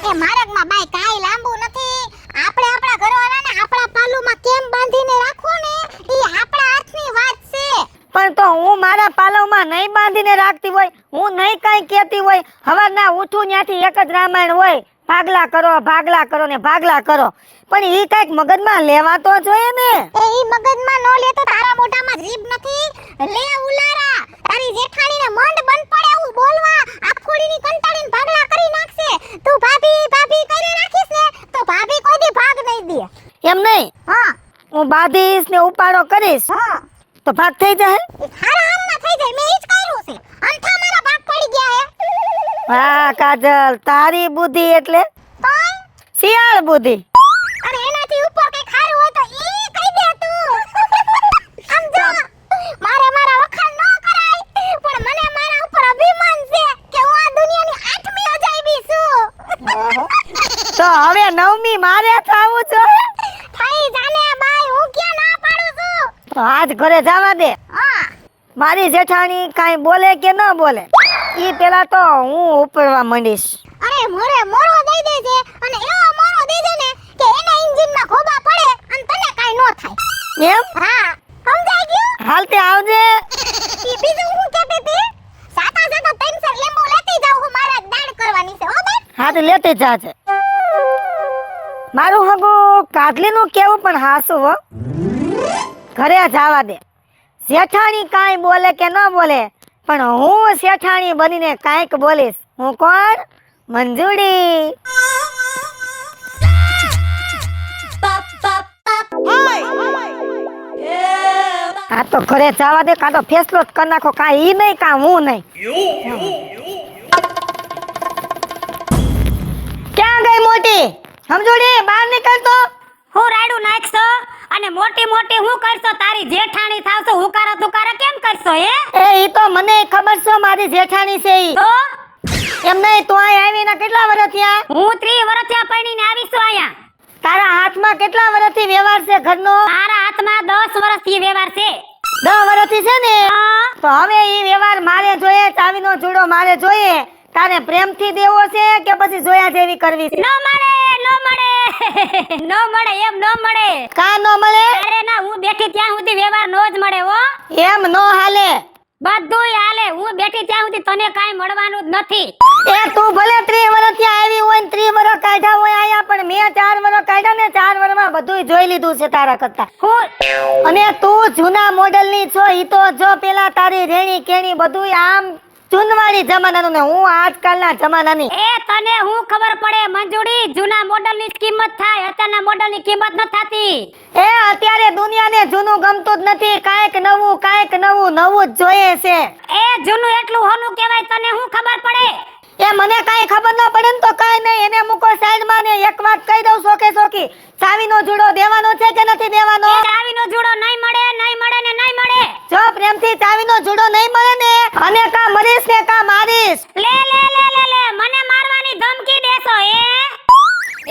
B: એ માર્ગમાં બાઈ કાઈ લાંબુ નથી. આપણે આપણા ઘરવાળાને આપણા પાલુમાં કેમ બાંધીને રાખવો ને ઈ આપણા હાથની વાત છે. પણ તો હું મારા મારા પાલવમાં નહીં બાંધીને રાખતી હોય, હું નહીં કાંઈ કહેતી હોય, હવારના ઉઠું ત્યાંથી એક જ રામાયણ હોય, ભાગલા કરો ને ભાગલા કરો. પણ ઈ કાંઈક મગજમાં લેવા તો જોઈએ ને.
E: એ ઈ મગજમાં નો લે તો તારા મોઢામાં જીભ નથી. લે ઉલારા, તારી જેઠાણીને મંડ બંધ પડે એવું બોલવા. આખોડીની કંટાળીને ભાગલા કરી નાખશે. તું ભાભી ભાભી કરી નાખીશ ને તો ભાભી કોઈ દી ભાગ નહીં દે.
B: એમ નહીં,
E: હા
B: હું બાંધીશ ને ઉપાડો કરીશ
E: હા,
B: તો ભાગ થઈ જાય.
E: એ હારા હામના થઈ જાય. મેં ઈ જ કર્યું છે. અંથા મારા ભાગ પડી ગયા હે.
B: હા કાજલ, તારી બુદ્ધિ એટલે
E: તોય
B: શિયાળ બુદ્ધિ.
E: અરે એનાથી ઉપર કઈ ખારું હોય તો ઈ કહી દે તું. સમજો, મારે મારા વખાણ ન કરાય, પણ મને મારા ઉપર અભિમાન છે કે હું આ દુનિયાની 8મી અજાયબી છું.
B: તો હવે 9મી મારે થવું જોઈએ.
E: થઈ જાને બાઈ, હું ક્યાં ના પાડું છું.
B: તો આજ ઘરે જવા દે.
E: હા
B: મારી જેઠાણી કાંઈ બોલે કે ન બોલે, ઈ પેલા તો હું ઉપરવા માંડીશ.
E: અરે મોરે મોરો દઈ દે છે અને એવો મોરો દઈ દે ને કે એના એન્જિનમાં ખોબા પડે અને તને કાઈ નો થાય.
B: એમ?
E: હા સમજાઈ ગયું.
B: હાલતે આવજે.
E: ઈ બીજું હું કહેતી હતી, સાતા સાતા 300 લીંબુ લેતી જાવ, હું મારા દાડ કરવાની છે. હો બેન.
B: હા તો લેતી જાજે. મારું હગું કાઢલીનું કેવું પણ હાસું હો. ઘરે જવા દે. જેઠાણી કાંઈ બોલે કે ન બોલે, પણ હું શેઠાણી બનીને કાંઈક બોલીશ. હું કોણ? મંજુડી. આ તો ઘરે જવા દે, કાં તો ફેસલો જ કરી નાખો, કાં ઈ નહીં કાં હું નહીં. ક્યાં ગઈ મોટી? સમજુડી બહાર નીકળતો.
C: હું રાડું નાખશો અને મોટી મોટી હું કરશો? તારી જેઠાણી થાવશો, હુકારા તુકારા કેમ કરશો?
B: એ ઈ તો મને ખબર છે, મારી જેઠાણી છે ઈ.
C: તો
B: એમ નહીં, તું અહીં આવીને કેટલા વર્ષ થયા?
C: હું 30 વર્ષ થયા પરણીને આવી છું અહીંયા.
B: તારા હાથમાં કેટલા વર્ષથી વ્યવહાર છે ઘરનો?
C: મારા હાથમાં 10 વર્ષથી વ્યવહાર છે.
B: 10 વર્ષથી છે ને?
C: હા.
B: તો હવે ઈ વ્યવહાર મારે જોઈએ, ચાવીનો જુડો મારે જોઈએ. તારે પ્રેમથી દેવો છે કે પછી જોયા જેવી કરવી છે?
C: ન મળે ન મળે એમ ન મળે.
B: કા ન મળે?
C: અરે ના, હું બેઠી ત્યાં સુધી વ્યવહાર નો જ મળે હો.
B: એમ નો હાલે.
C: બધુંય હાલે. હું બેઠી ત્યાં સુધી તને કાંઈ મળવાનું જ નથી.
B: એ તું ભલે 30 વર્ષથી આવી હોય ને 30 વર્ષ કાઢ્યા હોય આયા, પણ મેં 4 વર્ષ કાઢ્યા ને 4 વર્ષમાં બધુંય જોઈ લીધું છે તારા કરતા.
C: હું
B: અને તું જૂના મોડેલની છો. ઈ તો જો પેલા તારી રેણી કેણી બધુંય આમ જૂનવાણી જમાનાનું ને હું આજકાલના જમાનાની.
C: એ તને હું ખબર પડે મંજુડી? જૂના મોડલની કિંમત થાય, અત્યારના મોડલની કિંમત ન થાતી.
B: એ અત્યારે દુનિયાને જૂનું ગમતું જ નથી. કાંઈક નવું જ જોઈએ છે.
C: એ જૂનું એટલું હોનું કહેવાય, તને હું ખબર પડે?
B: એ મને કાંઈ ખબર ન પડે ને તો કાંઈ નહીં, એને મૂકો સાઈડમાં ને એક વાત કહી દઉં સોકે સોકી. ચાવીનો જુડો દેવાનો છે કે નથી દેવાનો?
C: એ ચાવીનો જુડો નહીં મળે ને નહીં મળે.
B: જો પ્રેમથી ચાવીનો જુડો નહીં મળે ને, અને કા મરીશ ને કા મારીશ.
C: લે મને મારવાની ધમકી દેશો?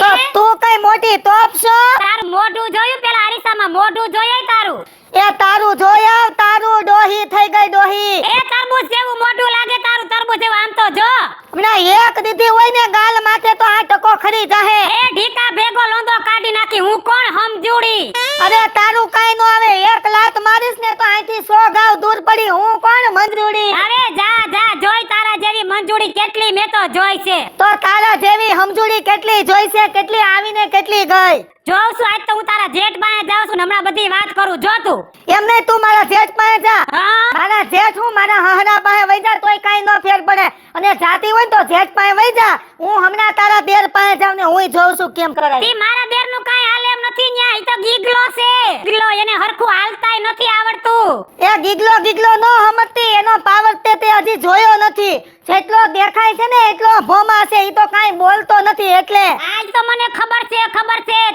B: તો તું કઈ મોટી તોપ છો?
C: તારું મોઢું જોયું? પેલા અરીસામાં મોઢું જોયે તારું?
B: એ તારું જોયા, તારું ડોહી થઈ ગઈ ડોહી.
C: એ તરબૂચ જેવું મોઢું લાગે તારું, તરબૂચ જેવું. આમ તો જો,
B: હમણાં એક દીધી હોય ને ગાલ માથે તો આ ટકો ખરી જાહે.
C: એ ઢીકા ભેગો લોંદો કાઢી નાખી. હું કોણ સમજુડી?
B: અરે તારું કાઈ નો આવે. એક લાત મારીશ ને તો અહીંથી 100 ગાવ દૂર પડી. હું કોણ? મંજુડી.
C: અરે જા જોઈ તારા જેવી મંજુડી કેટલી મેં તો જોઈ છે.
B: તો તારા જેવી સમજુડી કેટલી જોઈ છે, કેટલી આવીને કેટલી ગઈ.
C: જોઉં છું. આજ તો હું તારા જેઠ પાસે જાઉં છું ને હમણાં બધી વાત કરું. જો તું.
B: એમ નહીં, તું મારા જેઠ પાસે જા.
C: હા?
B: મારા જેઠ હું મારા હહરા પાસે વઈ જા તોય કાઈ નો ફેર પડે. અને જાતી હોય ને તો જેઠ પાસે વઈ જા. હું હમણાં તારા દેર પાસે જાઉં ને હુંય જોઉં છું કેમ કરાય.
C: તી મારા દેરનું કાંઈ હાલ એમ નથી ન્યા. ઈ તો ગીગલો છે. ગીગલો, એને હરખું હાલતાય નથી આવડતું.
B: એ ગીગલો નો સમજતી. એનો પાવર તે હજી જોયો નથી. જેટલો દેખાય છે ને એટલો ભોમા છે. ઈ તો કાઈ બોલતો નથી. એટલે
C: આજ તો મને ખબર છે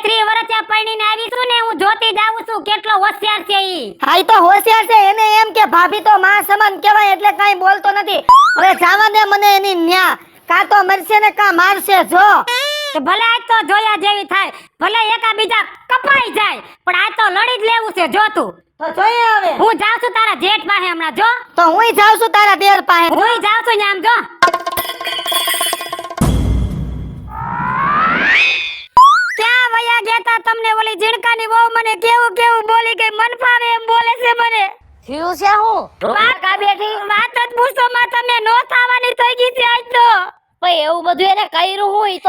C: 30 વર્ષ ત્યાં પરણીને આવી છું ને, હું જોતી જાઉં છું કેટલો હોશિયાર છે ઈ.
B: હા ઈ તો હોશિયાર છે. એને એમ કે ભાભી તો માં સમાન કહેવાય, એટલે કાઈ બોલતો નથી. હવે જાવા દે મને એની ન્યા. કા તો મરશે ને કા મારશે. જો
C: તો ભલે આજ તો જોયા જેવી થાય, ભલે એકા બીજા કપાઈ જાય, પણ આજ તો લડી જ લેવું છે. જો તું.
B: તો જોઈએ હવે.
C: હું જાઉં છું તારા જેઠ પાસે હમણાં. જો
B: તો હુંય જાઉં છું તારા દેર પાસે.
C: હું જાઉં છું ન્યા. આમ જો. ક્યાં વયા ગયા તા તમને? ઓલી ઝીણકાની વહુ મને કેવું બોલી ગઈ. મન ફાવે એમ બોલે છે મને.
D: થયું છે હું?
C: પાકા બેઠ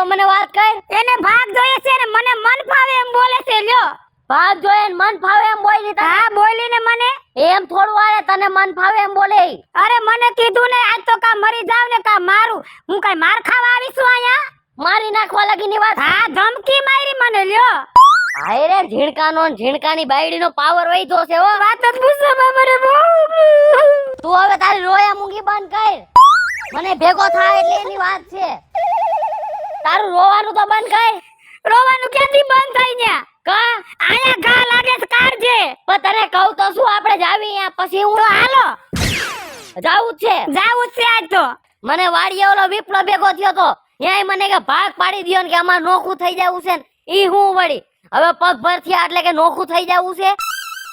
C: તો મને વાત કર.
B: એને ભાગ જોઈએ છે ને મને મન ફાવે એમ બોલે છે લ્યો.
C: ભાગ જોઈએ ને મન ફાવે એમ બોલી તને.
B: હા બોલીને મને.
C: એમ થોડું આવે તને મન ફાવે એમ બોલે.
B: અરે મને કીધું ને આજ તો કા મરી જાવ ને કા મારું. હું કઈ માર ખાવા આવી છું અહીંયા?
C: મારી નાખવા લાગીની વાત.
B: હા ધમકી મારી મને લ્યો.
C: હાય રે ઝીણકાનો ને ઝીણકાની બાયડીનો પાવર વહીતો છે હો.
B: વાત જ પૂછો મને બહુ.
C: તું હવે તારી રોયા મૂંગી બંધ કર. મને ભેગો થાય એટલે એની વાત છે. તારું રોવાનું તો બંધ કર.
B: રોવાનું ક્યાંથી બંધ થઈ ગયા?
C: કા
B: આયા ઘા લાગે છે કાઢજે.
C: પણ તને કહું તો શું આપણે જાવી અહીંયા પછી હું
B: તો હાલો
C: જાવું જ છે.
B: જાવું જ છે આજ તો.
C: મને વાડીએ ઓલો વિપ્લવ ભેગો થયો તો એય મને કે ભાગ પાડી દ્યો ને કે આમાં નોખું થઈ જાવું છે ને ઈ હું વળી હવે પગ ભર થયા એટલે કે નોખું થઈ જાવું છે.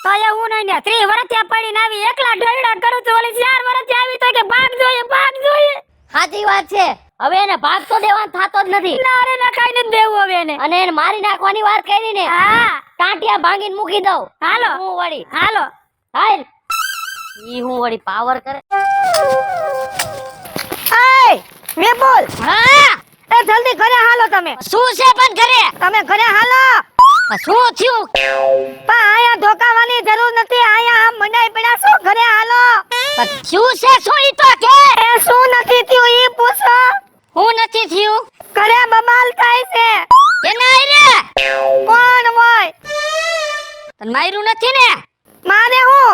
B: તો એવું નહીં ને 30 વર્ષ ત્યાં પડીને આવી એકલા ઢળડા કરું છું. ઓલી 4 વર્ષ આવી તો કે ભાગ જોઈએ ભાગ જોઈએ.
C: સાચી વાત છે. હવે એને ભાગ તો દેવાનો થાતો જ નથી.
B: ના રે ના કાઈ નથી દેવું હવે એને.
C: અને એને મારી નાખવાની વાત કરી ને
B: હા
C: ટાંટિયા ભાંગીને મૂકી દઉં.
B: હાલો
C: હું વળી
B: હાલો
C: હાલ ઈ હું વળી પાવર કરે.
B: એય વિપુલ
C: હા
B: એ જલ્દી ઘરે હાલો તમે.
C: શું છે પણ ઘરે?
B: તમે ઘરે હાલો.
C: શું થયું?
B: પણ આયા ધોકાવાની જરૂર નથી. આયા આમ મંડાઈ પડ્યા છો. ઘરે હાલો.
C: પણ શું છે શું ઈ તો કે?
B: એ શું નથી થયું ઈ પૂછો.
C: હું નથી થયું.
B: ઘરે બબાલ થાય છે.
C: કેના આઈ રે?
B: કોણ હોય?
C: તને માર્યું નથી ને?
B: મારે હું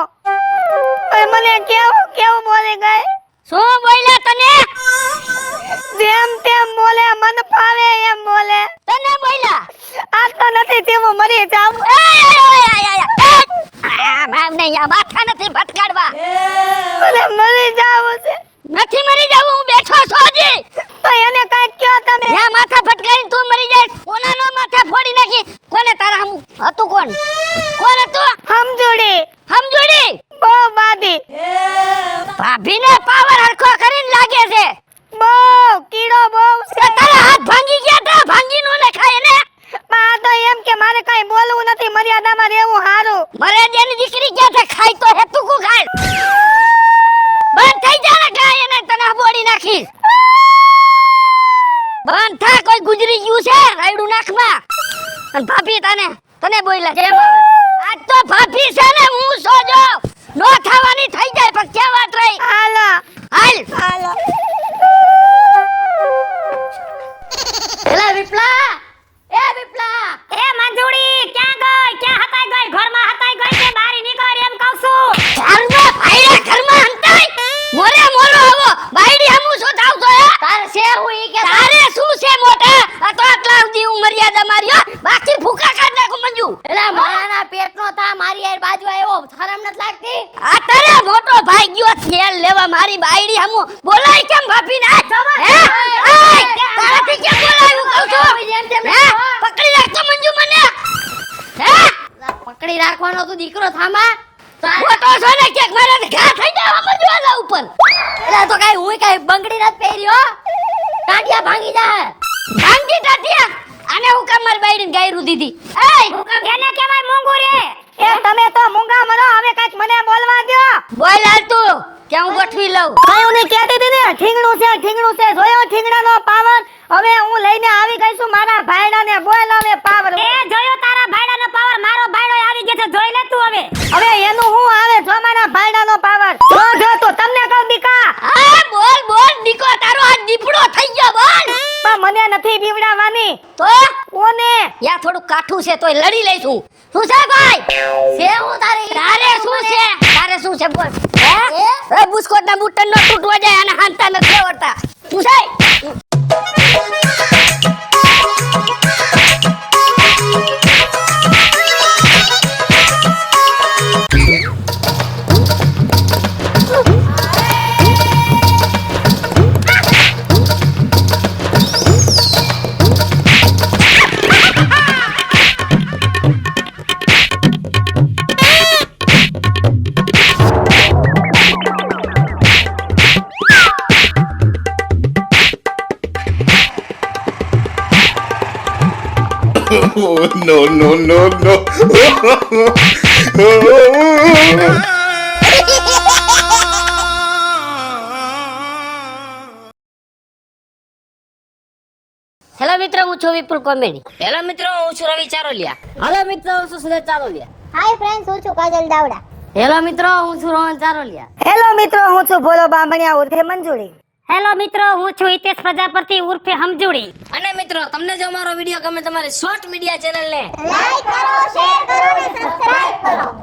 B: મને કેવું કેવું બોલી ગઈ.
C: શું બોલ્યા તને?
B: જેમ તેમ બોલે મન ફાવે એમ બોલે.
C: તને બોલ્યા?
B: આ તો નથી તેવું મરી જાવ.
C: મામને યા માથા નથી ભટકાડવા.
B: મને મરી જાવ છે.
C: નથી મરી જાવ હું બેઠો છું હજી.
B: તો એને કઈ કયો તમે.
C: યા માથા ભટકાઈને તું મરી જાય. કોનાનો માથા ફોડી નાખી. કોને તારા હમ હતું કોણ? કોણ હતું?
B: સમજુડી
C: સમજોડી.
B: બહુ બાદી
C: ભાભીને પાવર હરખો કરીને લાગે છે.
B: બહુ કીડો બહુ
C: તે
B: છે.
C: તારા હાથ ભાંગી ગયા તા ભાંગી નો ને ખાય ને.
B: પણ આ તો એમ કે મારે કઈ બોલવું નથી. મર્યાદામાં રહેવું હારું.
C: મરે જેની દીકરી ગયા છે ખાય તો હેતું કો ખાય. બંધ થઈ જા ને ખાય એને તને બોડી નાખીશ. બંધ થા કોઈ ગુજરી ગયું છે રાયડું નાખમાં. અને ભાભી તને બોલ્યા છે આજ તો ભાભી છે ને હું સોજો નો થવાની થઈ જાય પણ કે વાત રહી.
B: હાલો
C: હાલ
B: હાલો.
C: એલા વિપ્લા એ વિપ્લા
B: એ મંજુડી ક્યાં ગઈ? ક્યાં હતાઈ ગઈ? ઘરમાં હતાઈ ગઈ કે બારી નીકળ એમ કહું છું.
C: ઘરમાં ભાઈડા ઘરમાં હંતાઈ મોરે મોરો આવો બાયડી હમુ શું થાવ તો હે? તારે છે હું ઈ કે તારે શું છે મોટા? આ તો આટલા સુધી હું મર્યાદા માર્યો બાકી ભૂકા કાઢ નાખું મંજુ. એલા મારાના પેટનો થા મારી આર બાજુ આવ્યો શરમ નત લાગતી? આ તારે મોટો ભાઈ ગયો તેલ લેવા મારી બાયડી હમુ બોલાય કેમ ભાભી ના? હે તારાથી કેમ બોલાયું કહું છું? હે પકડી રાખતો મંજુ મને. હે પકડી રાખવાનો તું દીકરો થામા. મોટો છો ને કે મારે ઘા થઈ જાય મંજુ આલા ઉપર. એલા તો કાઈ હું કાઈ બંગડી નત પહેર્યો. ટાટિયા ભાંગી જા. ભાંગી ટાટિયા. આને હું કામ મારી બાયડીને ગાયરું દીધી. એય
B: એને કહેવાય મૂંગું રે. એ તમે તો મૂંગા મરો. હવે કઈક મને બોલવા દ્યો.
C: બોલ હાલ તું કે હું ગોઠવી લઉં.
B: કયું નહીં કહેતી હતી ને ઠીંગણું છે જોયો ઠીંગણાનો પાવર. હવે હું લઈને આવી ગઈ છું મારા ભાઈડાને. બોલ હવે પાવર. એ જોયો તારા ભાઈડાનો પાવર. મારો ભાઈડો આવી ગયો છે જોઈ લે તું હવે. હવે એનું હું આવે જો મારા ભાઈડાનો પાવર. જો તો તમને કહું દીકા.
C: હા બોલ દીકો તારો આ દીપડો થઈ ગયો બોલ.
B: પણ મને નથી બીવડાવવાની.
C: તો
B: કોને?
C: યા થોડું કાઠું છે તોય લડી લઈશું. શું છે ભાઈ? છે હું તારે શું છે? તારે શું છે બોલ. હે એ બુસ્કોટના બુટન નો તૂટવા જાય અને હાંતા નથી આવડતા. શું છે?
F: Oh, no, no, no, no.
C: Hello મિત્રો, હું છું વિપુલ કોમેડી.
D: હેલો મિત્રો, હું છું રવિ ચારોલિયા. હેલો મિત્રો, હું છું સુરેશ ચારોલિયા.
E: હાય ફ્રેન્ડ્સ, હું છું કાજલ દાવડા.
D: હેલો મિત્રો, હું છું રોહન ચારોલિયા.
G: હેલો મિત્રો, હું છું ભોલો બામણિયા ઉર્ફે મંજુરી.
B: હેલો મિત્રો, હું છું હિતેશ પ્રજાપતિ ઉર્ફે હમજુડી.
D: અને મિત્રો, તમને જો અમારો વિડીયો ગમે તમારી શોર્ટ મીડિયા ચેનલ ને
E: લાઈક કરો, શેર કરો અને સબસ્ક્રાઇબ કરો.